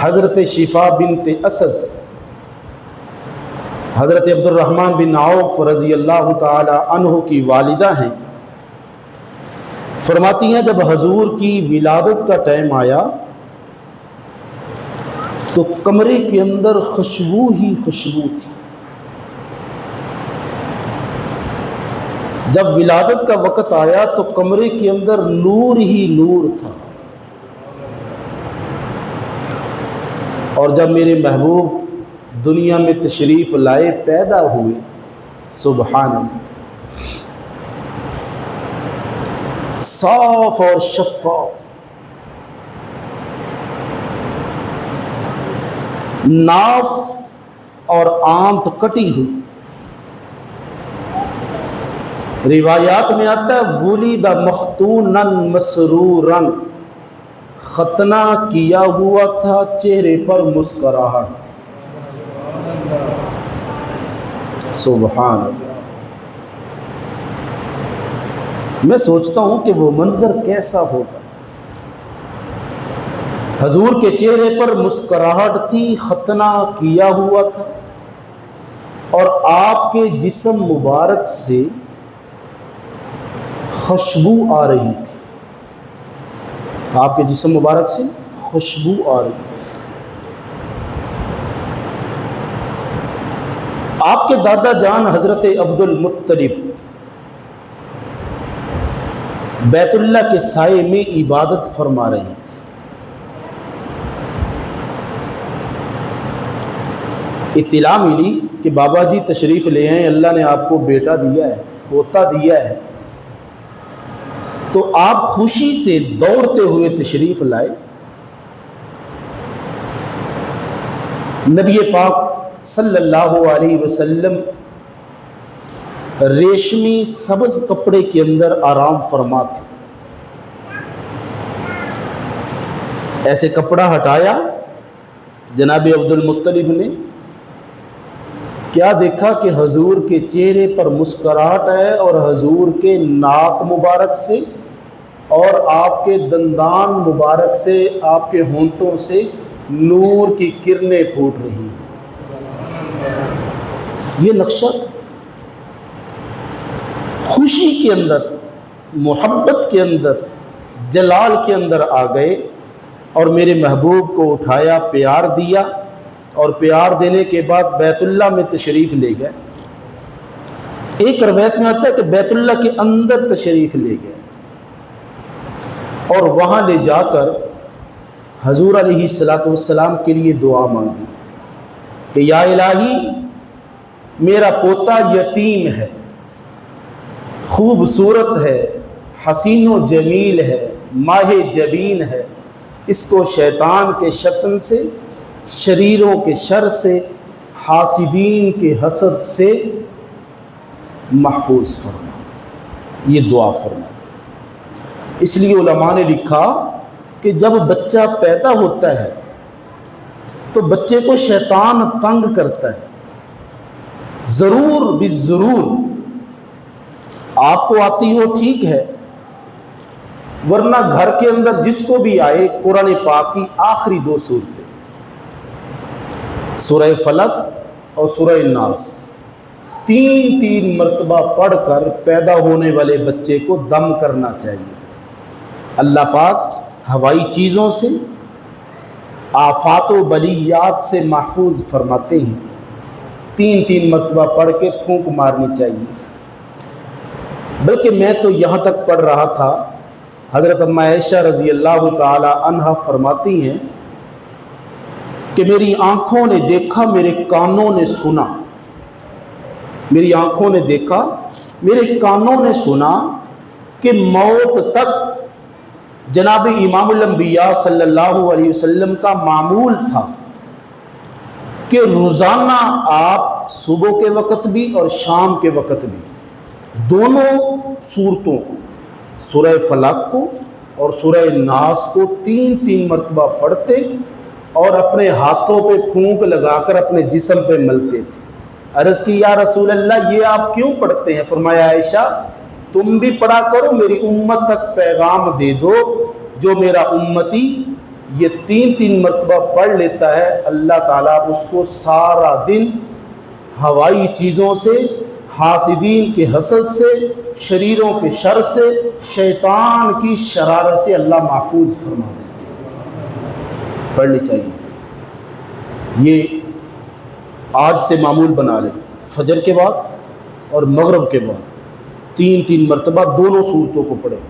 حضرت شفا بنت اسد حضرت عبد الرحمن بن عوف رضی اللہ تعالی عنہ کی والدہ ہیں، فرماتی ہیں جب حضور کی ولادت کا ٹائم آیا تو کمرے کے اندر خوشبو ہی خوشبو تھی۔ جب ولادت کا وقت آیا تو کمرے کے اندر نور ہی نور تھا، اور جب میرے محبوب دنیا میں تشریف لائے، پیدا ہوئے، سبحان اللہ، صاف اور شفاف، ناف اور آنت کٹی ہوئی۔ روایات میں آتا ہے ولد مختونا مسرورا، ختنہ کیا ہوا تھا، چہرے پر مسکراہٹ۔ سبحان اللہ، میں سوچتا ہوں کہ وہ منظر کیسا ہوگا۔ حضور کے چہرے پر مسکراہٹ تھی، ختنہ کیا ہوا تھا، اور آپ کے جسم مبارک سے خوشبو آ رہی تھی، آپ کے جسم مبارک سے خوشبو آ رہی تھی۔ آپ کے دادا جان حضرت عبد المطلب بیت اللہ کے سائے میں عبادت فرما رہے تھے۔ اطلاع ملی کہ بابا جی تشریف لے آئے، اللہ نے آپ کو بیٹا دیا ہے، پوتا دیا ہے، تو آپ خوشی سے دوڑتے ہوئے تشریف لائے۔ نبی پاک صلی اللہ علیہ وسلم ریشمی سبز کپڑے کے اندر آرام فرما تھے۔ ایسے کپڑا ہٹایا جناب عبد المطلب نے، کیا دیکھا کہ حضور کے چہرے پر مسکراہٹ ہے، اور حضور کے ناک مبارک سے اور آپ کے دندان مبارک سے، آپ کے ہونٹوں سے نور کی کرنیں پھوٹ رہی ہیں۔ یہ نقشہ تھا۔ خوشی کے اندر، محبت کے اندر، جلال کے اندر آ گئے، اور میرے محبوب کو اٹھایا، پیار دیا، اور پیار دینے کے بعد بیت اللہ میں تشریف لے گئے۔ ایک روایت میں آتا ہے کہ بیت اللہ کے اندر تشریف لے گئے، اور وہاں لے جا کر حضور علیہ السلام کے لیے دعا مانگی کہ یا الہی، میرا پوتا یتیم ہے، خوبصورت ہے، حسین و جمیل ہے، ماہ جبین ہے، اس کو شیطان کے شتن سے، شریروں کے شر سے، حاسدین کے حسد سے محفوظ فرما۔ یہ دعا فرما۔ اس لیے علماء نے لکھا کہ جب بچہ پیدا ہوتا ہے تو بچے کو شیطان تنگ کرتا ہے، ضرور بالضرور آپ کو آتی ہو ٹھیک ہے، ورنہ گھر کے اندر جس کو بھی آئے، قرآن پاک کی آخری 2 سورتیں، سورہ فلق اور سورہ الناس، 3 مرتبہ پڑھ کر پیدا ہونے والے بچے کو دم کرنا چاہیے۔ اللہ پاک ہوائی چیزوں سے، آفات و بلیات سے محفوظ فرماتے ہیں۔ 3 مرتبہ پڑھ کے پھونک مارنی چاہیے۔ بلکہ میں تو یہاں تک پڑھ رہا تھا، حضرت ام عائشہ رضی اللہ تعالی عنہا فرماتی ہیں کہ میری آنکھوں نے دیکھا، میرے کانوں نے سنا، میری آنکھوں نے دیکھا، میرے کانوں نے سنا کہ موت تک جناب امام الانبیاء صلی اللہ علیہ وسلم کا معمول تھا کہ روزانہ آپ صبح کے وقت بھی اور شام کے وقت بھی دونوں سورتوں کو، سورہ فلق کو اور سورہ الناس کو 3 مرتبہ پڑھتے اور اپنے ہاتھوں پہ پھونک لگا کر اپنے جسم پہ ملتے تھے۔ عرض کی یا رسول اللہ، یہ آپ کیوں پڑھتے ہیں؟ فرمایا عائشہ، تم بھی پڑھا کرو، میری امت تک پیغام دے دو، جو میرا امتی یہ 3 مرتبہ پڑھ لیتا ہے، اللہ تعالیٰ اس کو سارا دن ہوائی چیزوں سے، حاسدین کے حسد سے، شریروں کے شر سے، شیطان کی شرارت سے اللہ محفوظ فرما دیتے ہیں۔ پڑھنی چاہیے، یہ آج سے معمول بنا لیں، فجر کے بعد اور مغرب کے بعد 3 مرتبہ دونوں صورتوں کو پڑھیں۔